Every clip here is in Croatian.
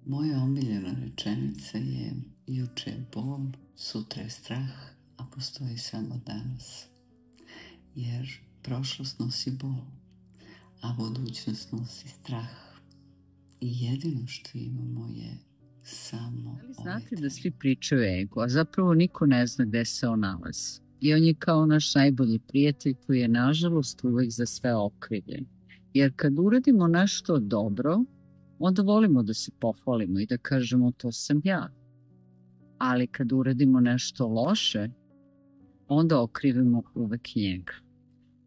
Moja omiljena rečenica je: juče je bol, sutra je strah, a postoji samo danas. Jer prošlost nosi bol, a budućnost nosi strah. I jedino što imamo je samo Znate da svi pričaju o egu, a zapravo niko ne zna gde se on nalazi. I on je kao naš najbolji prijatelj koji je nažalost uvek za sve okrivljen. Jer kad uradimo nešto dobro, onda volimo da se pohvalimo i da kažemo to sam ja. Ali kad uradimo nešto loše, onda okrivimo uvek njega.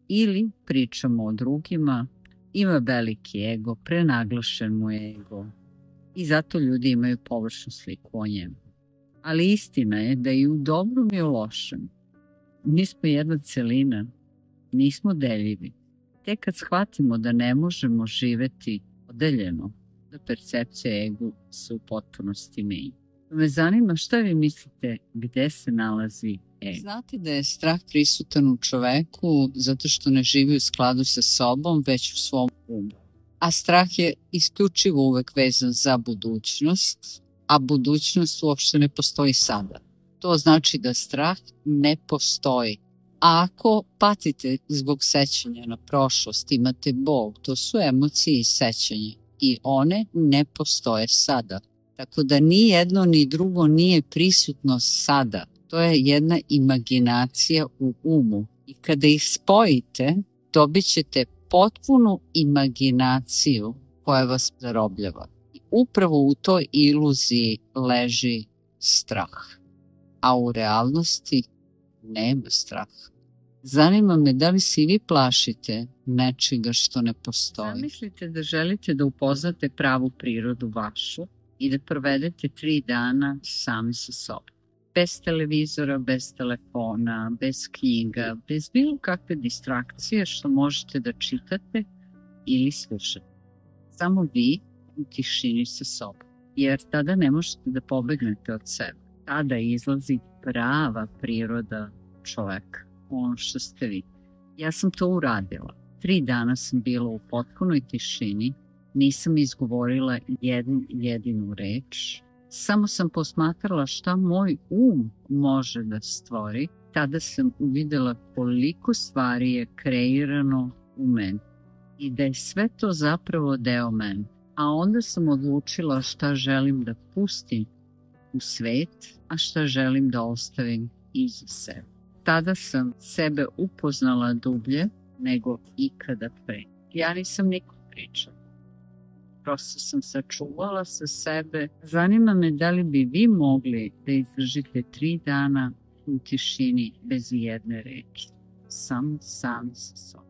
Ili pričamo o drugima, ima veliki ego, prenaglašen mu je ego i zato ljudi imaju površnu sliku o njemu. Ali istina je da i u dobrom i u lošem mi smo jedna celina, nismo deljivi. Tek kad shvatimo da ne možemo živeti odeljeno, da percepcija egu se u potpunosti menja. Me zanima šta vi mislite gde se nalazi ego? Znate da je strah prisutan u čoveku zato što ne živi u skladu sa sobom, već u svom umu. A strah je isključivo uvek vezan za budućnost, a budućnost uopšte ne postoji sada. To znači da strah ne postoji. A ako patite zbog sećanja na prošlost, imate bol, to su emocije i sećanje i one ne postoje sada. Tako da ni jedno ni drugo nije prisutno sada. To je jedna imaginacija u umu. I kada ih spojite, dobit ćete potpunu imaginaciju koja vas zarobljava. I upravo u toj iluziji leži strah. A u realnosti nema straha. Zanima me da li se i vi plašite nečega što ne postoji. Zamislite da želite da upoznate pravu prirodu vašu i da provedete 3 dana sami sa sobom. Bez televizora, bez telefona, bez knjiga, bez bilo kakve distrakcije što možete da čitate ili slušate. Samo vi u tišini sa sobom. Jer tada ne možete da pobegnete od sebe. Tada izlazi prava priroda čoveka, ono što ste vi. Ja sam to uradila. 3 dana sam bila u potpunoj tišini, nisam izgovorila jednu jedinu reč, samo sam posmatrala šta moj može da stvori. Tada sam uvidela koliko stvari je kreirano u meni i da je sve to zapravo deo mene. A onda sam odlučila šta želim da pustim u svet, a šta želim da ostavim iza sebe. Tada sam sebe upoznala dublje nego ikada pre. Ja nisam nikom pričala. Prosto sam sačuvala sa sebe. Zanima me da li bi vi mogli da izdržite 3 dana u tišini bez jedne reči. Samo sami sa sobom.